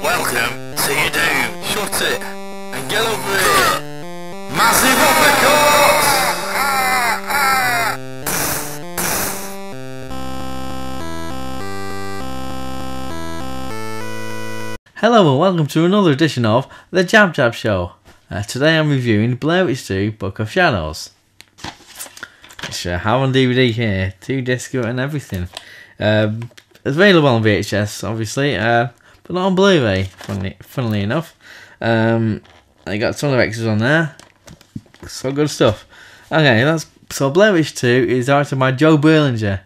Welcome to your doom. Shut it and get over here. Massive uppercuts! Hello and welcome to another edition of The Jab Jab Show. Today I'm reviewing Blair Witch 2 Book of Shadows. Which I have on DVD here, 2 discs and everything. It's available on VHS obviously, but not on Blu-ray, funnily enough. I got a ton of extras on there. So good stuff. Okay, so Blair Witch 2 is directed by Joe Berlinger.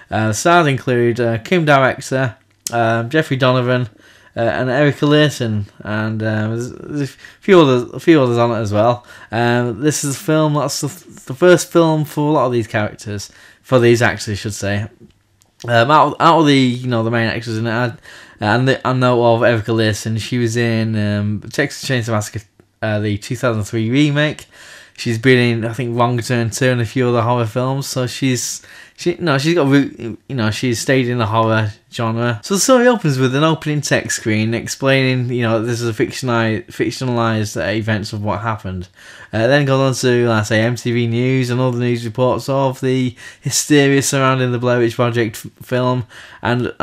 The stars include Kim Director, Jeffrey Donovan, and Erica Leeson, and there's a few others on it as well. This is a film that's the first film for a lot of these characters, for these actors, I should say. Out of the the main actors in it, I know of Erica Leeson. She was in Texas Chainsaw Massacre, the 2003 remake. She's been in, I think, Wrong Turn 2 and a few other horror films. So she's got she's stayed in the horror genre. So the story opens with an opening text screen explaining, this is a fictionalized events of what happened. Then goes on to, like I say, MTV News and other news reports of the hysteria surrounding the Blair Witch Project film and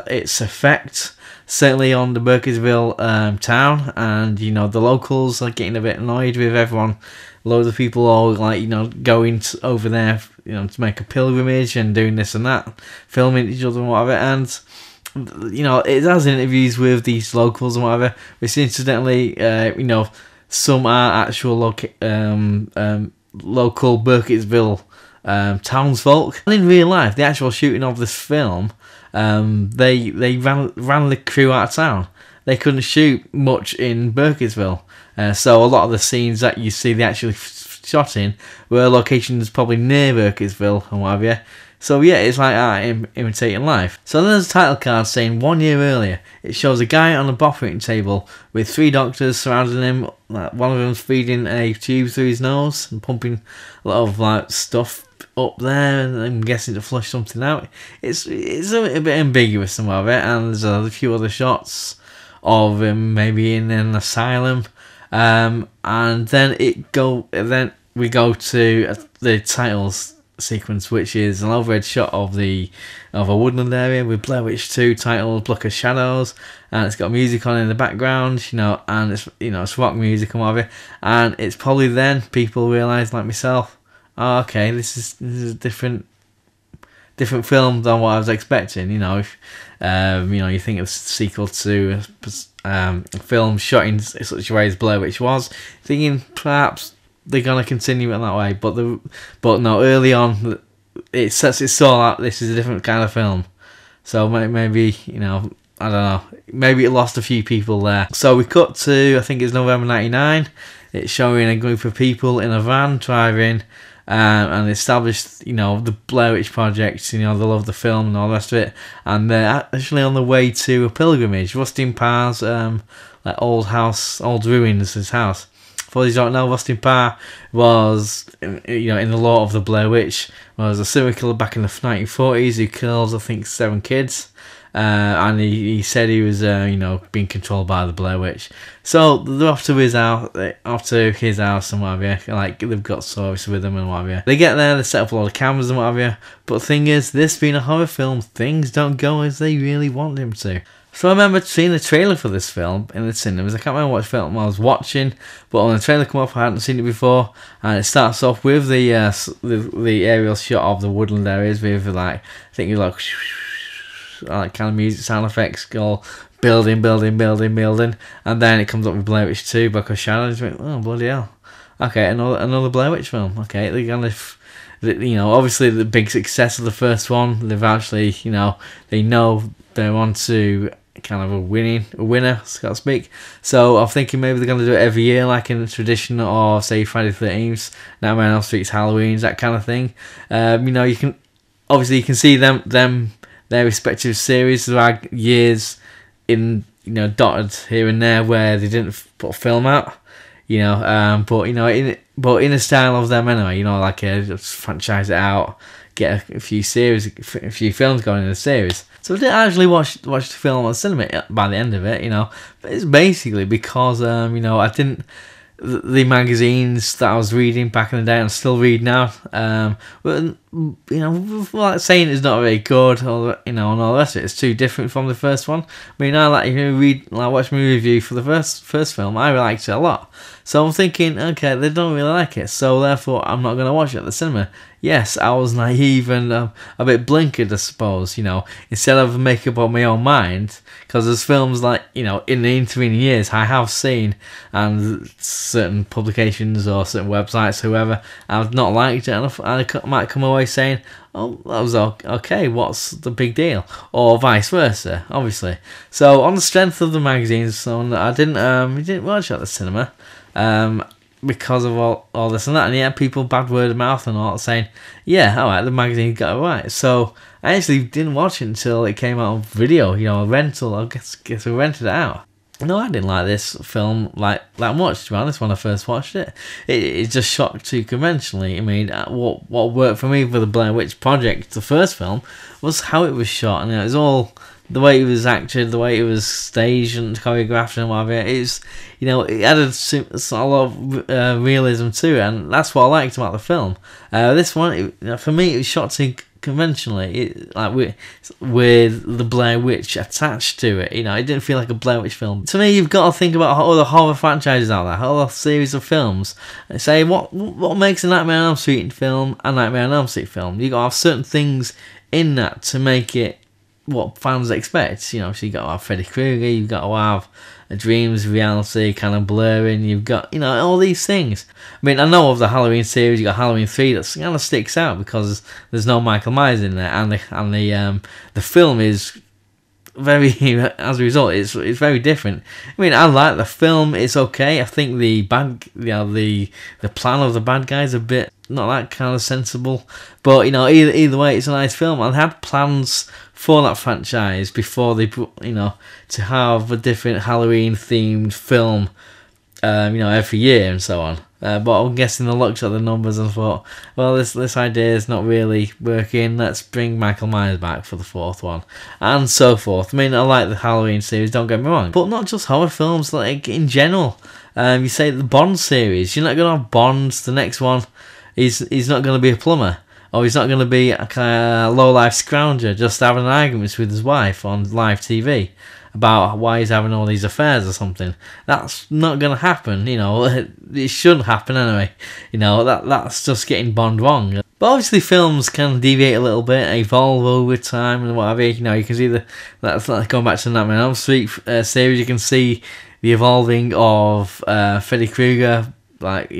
its effect, certainly on the Burkittsville town, and the locals are getting a bit annoyed with everyone. Loads of people all going over there, to make a pilgrimage and doing this and that, filming each other and whatever. And it has interviews with these locals and whatever, which incidentally, some are actual local Burkittsville townsfolk. And in real life, the actual shooting of this film, they ran the crew out of town. They couldn't shoot much in Burkittsville. So a lot of the scenes that you see they actually shot in were locations probably near Burkittsville and what have you. So yeah, it's like imitating life. So then there's a title card saying 1 year earlier. It shows a guy on a operating table with 3 doctors surrounding him. One of them's feeding a tube through his nose and pumping a lot of stuff up there, and I'm guessing to flush something out. It's a bit ambiguous and whatever. And there's a few other shots of him maybe in an asylum. And then we go to the titles sequence, which is an overhead shot of a woodland area with Blair Witch 2 titled Book of Shadows, and it's got music on in the background, and it's rock music and whatever. And it's probably then people realise, like myself, oh, okay, this is a different film than what I was expecting. If you think of a sequel to a film shot in such a way as Blair Witch was, thinking perhaps they're gonna continue it that way, but no. Early on, it sets it so out this is a different kind of film. So maybe I don't know. Maybe it lost a few people there. So we cut to, I think it's November '99. It's showing a group of people in a van driving. And established, the Blair Witch Project, they love the film and all the rest of it, and they're actually on the way to a pilgrimage. Rustin Parr's old ruins, his house. For those who don't know, Rustin Parr was, in the lore of the Blair Witch, was a serial killer back in the 1940s who killed, I think, 7 kids. And he said he was, being controlled by the Blair Witch. So they're off to his house and whatever. They've got service with them and whatever. They get there, they set up a lot of cameras and whatever. But the thing is, this being a horror film, things don't go as they really want them to. So I remember seeing the trailer for this film in the cinemas. I can't remember what film I was watching, but when the trailer came up, I hadn't seen it before. And it starts off with the aerial shot of the woodland areas with kind of music sound effects go building, and then it comes up with Blair Witch 2 Book of Shadows. Oh bloody hell! Okay, another Blair Witch film. Okay, they kind of, obviously the big success of the first one. They've actually, they know they're on to kind of a winner, so to speak. So I'm thinking maybe they're going to do it every year, like in the tradition of, say, Friday the 13th, Nightmare on Elm Street's Halloween, that kind of thing. You can see them their respective series. There are years in dotted here and there where they didn't put a film out, but in a style of them anyway. Just franchise it out, get a few films going in the series. So I didn't actually watch the film on cinema by the end of it, But it's basically because I didn't. The magazines that I was reading back in the day, I'm still reading now. But like saying it's not very good, or and all the rest of it. It's too different from the first one. I mean, I watch my review for the first film. I liked it a lot. So I'm thinking, okay, they don't really like it, so therefore I'm not gonna watch it at the cinema. Yes, I was naive and a bit blinkered, I suppose. Instead of making up on my own mind, because there's films like in the intervening years I have seen, and certain publications or certain websites, whoever, I've not liked it enough. I might come away saying, "Oh, that was okay. What's the big deal?" Or vice versa, obviously. So on the strength of the magazines, I didn't watch it at the cinema. Because of all this and that, and yeah, people bad word of mouth and all saying, yeah, alright, the magazine got it right. So I actually didn't watch it until it came out on video, rental. I guess we rented it out. No, I didn't like this film like that much, to be honest, when I first watched it. It just shot too conventionally. I mean, what worked for me for the Blair Witch Project, the first film, was how it was shot, and it was all the way it was acted, the way it was staged and choreographed and whatever. It added a lot of realism to it, and that's what I liked about the film. This one, for me, it was shot too conventionally, with the Blair Witch attached to it. It didn't feel like a Blair Witch film. To me, you've got to think about all the horror franchises out there, all the series of films, and say what makes a Nightmare on Elm Street film a Nightmare on Elm Street film. You got to have certain things in that to make it what fans expect. So you got to have Freddy Krueger, you've got to have a dreams reality kind of blurring, you've got all these things. I mean, I know of the Halloween series, you got Halloween 3 that kind of sticks out because there's no Michael Myers in there, and the film is very, as a result, it's very different. I mean, I like the film, it's okay. I think the plan of the bad guys a bit not that kind of sensible, but either way, it's a nice film. I had plans for that franchise before they put, to have a different Halloween themed film, every year and so on. But I'm guessing they looked at the numbers and thought, well, this idea is not really working. Let's bring Michael Myers back for the fourth one, and so forth. I mean, I like the Halloween series, don't get me wrong, but not just horror films. Like in general, you say the Bond series. You're not gonna have Bond. The next one, he's not gonna be a plumber, or he's not gonna be a kind of low life scrounger just having arguments with his wife on live TV about why he's having all these affairs or something. That's not going to happen, it shouldn't happen anyway. That's just getting Bond wrong. But obviously films can deviate a little bit, evolve over time and whatever. You can see that's like going back to the Nightmare on Elm Street series, you can see the evolving of Freddy Krueger, like,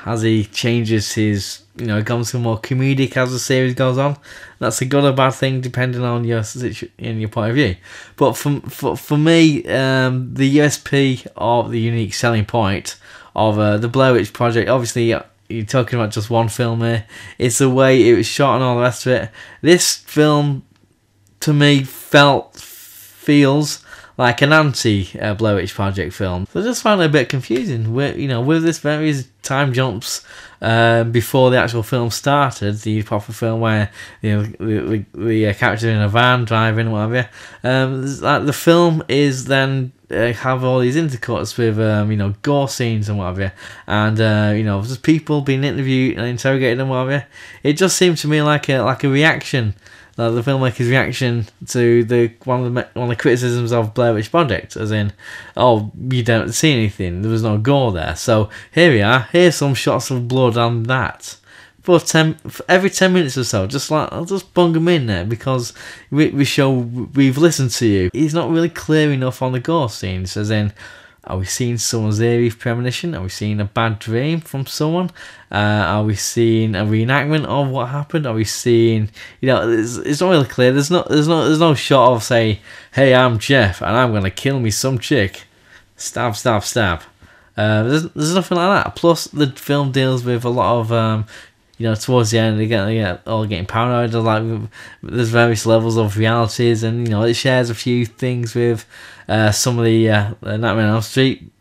as he changes his, it becomes more comedic as the series goes on. That's a good or bad thing depending on your point of view. But for me, the USP of the unique selling point of the Blair Witch Project, obviously you're talking about just one film here, it's the way it was shot and all the rest of it. This film, to me, feels like an anti-Blair Witch Project film. So I just found it a bit confusing. With this various time jumps before the actual film started, the proper film where the character in a van driving, whatever. The film is then have all these intercuts with gore scenes and whatever, and just people being interviewed and interrogated and whatever. It just seemed to me like a reaction. The filmmaker's reaction to one of the criticisms of Blair Witch Project, as in, oh, you don't see anything, there was no gore there, so here we are, here's some shots of blood and that. For every 10 minutes or so, I'll just bung them in there because we've listened to you. He's not really clear enough on the gore scenes, as in, are we seeing someone's eerie premonition? Are we seeing a bad dream from someone? Are we seeing a reenactment of what happened? Are we seeing, it's not really clear. There's no shot of, say, hey, I'm Jeff and I'm gonna kill me some chick. Stab, stab, stab. There's nothing like that. Plus, the film deals with a lot of towards the end, they all getting paranoid. There's various levels of realities, and it shares a few things with some of the Nightmare on Elm Street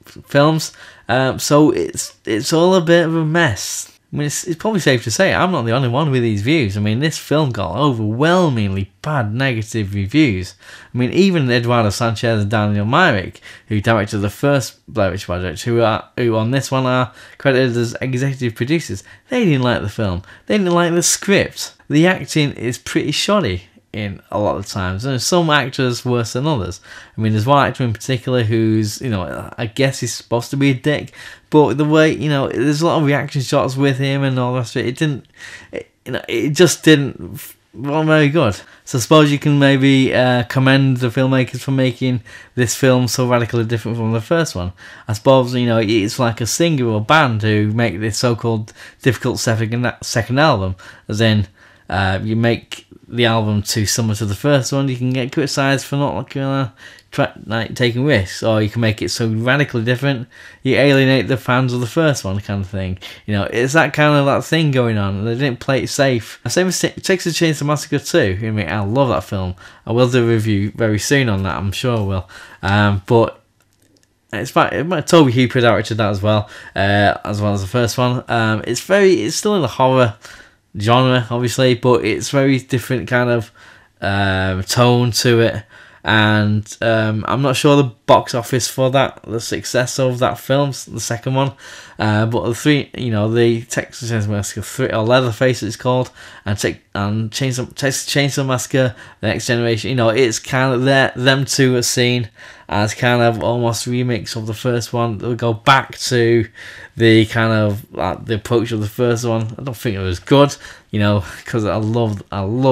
films. So it's all a bit of a mess. I mean, it's probably safe to say I'm not the only one with these views. I mean, this film got overwhelmingly bad negative reviews. I mean, even Eduardo Sanchez and Daniel Myrick, who directed the first Blair Witch Project, who on this one are credited as executive producers, they didn't like the film. They didn't like the script. The acting is pretty shoddy in a lot of times, and some actors worse than others. I mean, there's one actor in particular who's, I guess he's supposed to be a dick, but the way, there's a lot of reaction shots with him and all the rest of it. It just didn't well very good. So I suppose you can maybe commend the filmmakers for making this film so radically different from the first one. I suppose, it's like a singer or band who make this so-called difficult second album, as in you make the album too similar to the first one, you can get criticised for not taking risks, or you can make it so radically different you alienate the fans of the first one, kind of thing. It's that kind of that thing going on, and they didn't play it safe. Same as Texas Chainsaw Massacre 2. I mean, I love that film. I will do a review very soon on that, I'm sure I will. But it's Tobe Hooper directed that as well as the first one. It's still in the horror genre, obviously, but it's very different kind of tone to it, and I'm not sure the box office for the success of that film, the second one, but the Texas Chainsaw Massacre 3, or Leatherface it's called, and Texas Chainsaw Massacre: The Next Generation, it's kind of them two are seen as kind of almost remix of the first one. They'll go back to the kind of the approach of the first one. I don't think it was good, because I love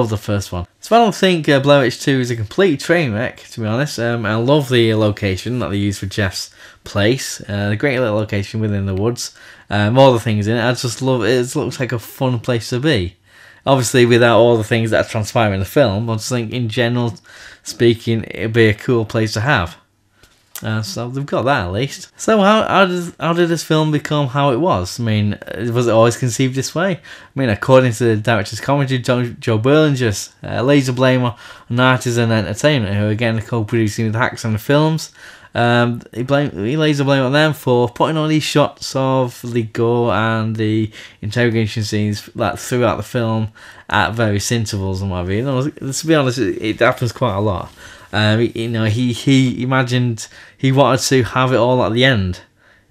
the first one. So I don't think Blair Witch 2 is a complete train wreck, to be honest. I love the location that they used for Jeff's place. A great little location within the woods. All the things in it, I just love it. It looks like a fun place to be. Obviously, without all the things that transpire in the film, I just think, in general speaking, it'd be a cool place to have. So they've got that at least. So how did this film become how it was? I mean, was it always conceived this way? I mean, according to the director's commentary, Joe Berlinger lays the blame on Artisan Entertainment, who again are co-producing with Haxan Films. He lays the blame on them for putting all these shots of the gore and the interrogation scenes throughout the film at various intervals and whatever. To be honest, it happens quite a lot. He imagined he wanted to have it all at the end,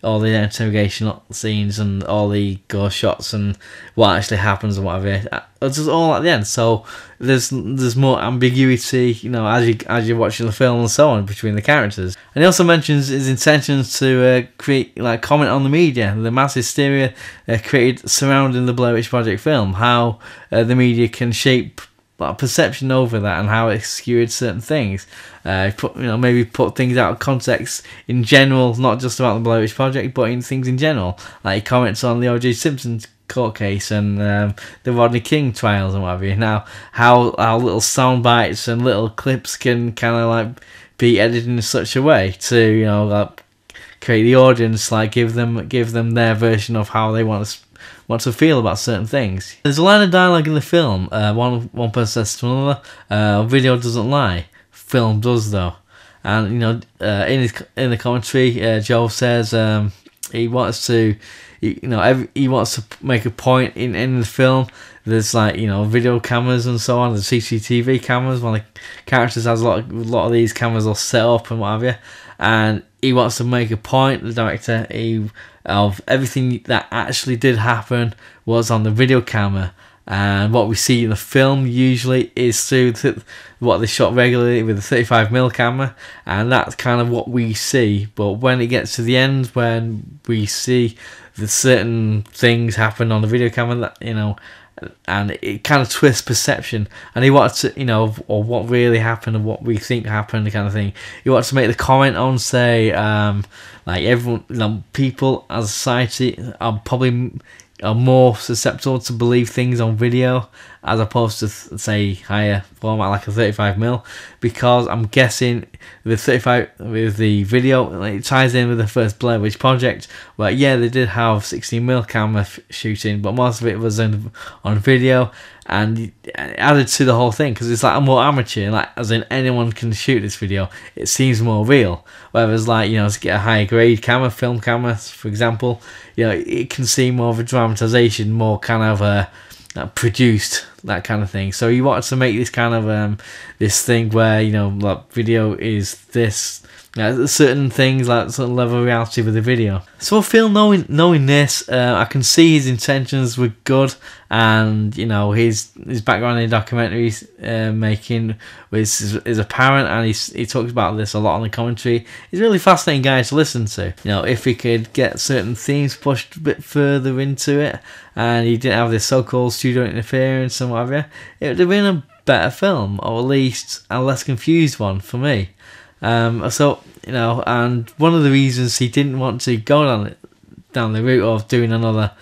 all the interrogation scenes and all the gore shots and what actually happens and whatever. It's just all at the end, so there's more ambiguity, as you're watching the film and so on between the characters. And he also mentions his intentions to comment on the media, the mass hysteria created surrounding the Blair Witch Project film, how the media can shape perception over that and how it skewed certain things. Maybe put things out of context in general, not just about the Blair Witch Project, but in things in general. Like he comments on the O.J. Simpson court case and the Rodney King trials and whatever. Now, how little sound bites and little clips can kind of be edited in such a way to create the audience, give them their version of how they want to feel about certain things. There's a line of dialogue in the film. One person says to another, "Video doesn't lie, film does though." And in the commentary, Joe says he wants to, he wants to make a point in the film. There's video cameras and so on, the CCTV cameras. One of the characters has a lot of these cameras all set up and what have you, and he wants to make a point, the director, of everything that actually did happen was on the video camera, and what we see in the film usually is through what they shot regularly with a 35mm camera, and that's kind of what we see. But when it gets to the end, when we see the certain things happen on the video camera, that and it kind of twists perception, and he wanted to, or what really happened and what we think happened, the kind of thing. He wants to make the comment on, say, everyone, people as a society are more susceptible to believe things on video as opposed to say higher format like a 35mm, because I'm guessing with the video, it ties in with the first Blair Witch Project, where they did have 16mm camera shooting, but most of it was on video, and it added to the whole thing, because it's like a more amateur, like as in anyone can shoot this video. It seems more real. Whereas like, you know, to get a higher grade camera, film camera, for example, you know, it can seem more of a dramatization, more kind of produced, that kind of thing. So he wanted to make this kind of this thing where, you know, like video is this, certain things, like certain level of reality with the video. So I feel knowing this, I can see his intentions were good, and you know, his background in documentaries making is apparent, and he talks about this a lot on the commentary. He's a really fascinating guy to listen to. You know, if he could get certain themes pushed a bit further into it, and he didn't have this so-called studio interference and whatever, it would have been a better film, or at least a less confused one for me. So, you know, and one of the reasons he didn't want to go down the route of doing another,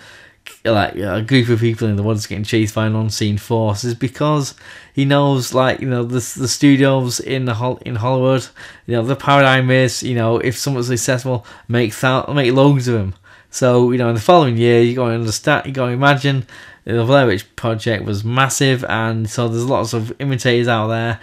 like, a group of people in the woods getting chased by an unseen force is because he knows, like, you know, the studios in Hollywood, you know, the paradigm is, you know, if someone's successful, make loads of them. So, you know, in the following year, you're going to imagine the Blair Witch Project was massive, and so there's lots of imitators out there.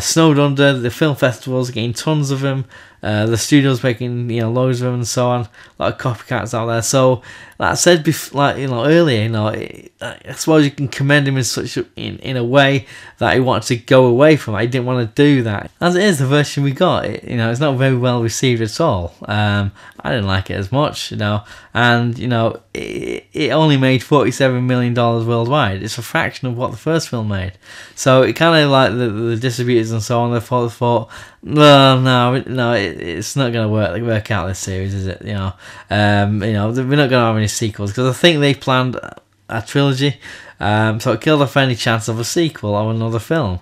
Snowed under, the film festivals getting tons of them, the studios making, you know, loads of them, and so on. A lot of copycats out there. So, like I said earlier, you know, I suppose you can commend him in a way that he wanted to go away from it. He didn't want to do that. As it is, the version we got, you know, it's not very well received at all. I didn't like it as much, you know, and you know, it only made $47 million worldwide. It's a fraction of what the first film made. So it kind of, like, the distributors and so on, they thought, no, it's not going to work out, this series, is it? You know, we're not going to have any sequels, because I think they planned a trilogy, so it killed off any chance of a sequel or another film.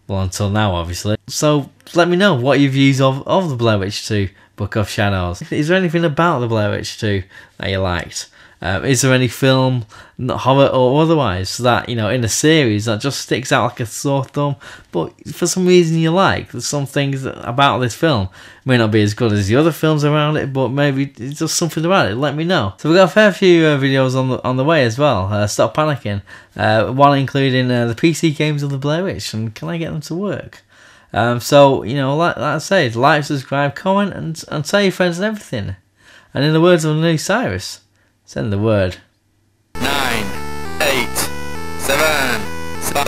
Well, until now, obviously. So let me know what your views of the Blair Witch 2 Book of Shadows. Is there anything about the Blair Witch 2 that you liked? Is there any film, horror or otherwise, that, you know, in a series that just sticks out like a sore thumb, but for some reason you like? There's some things about this film may not be as good as the other films around it, but maybe it's just something about it. Let me know. So we've got a fair few videos on the way as well. Stop panicking. One including the PC games of the Blair Witch, and can I get them to work? So, you know, like I said, like, subscribe, comment, and tell your friends and everything. And in the words of New Cyrus, send the word. 9, 8, 7, 6,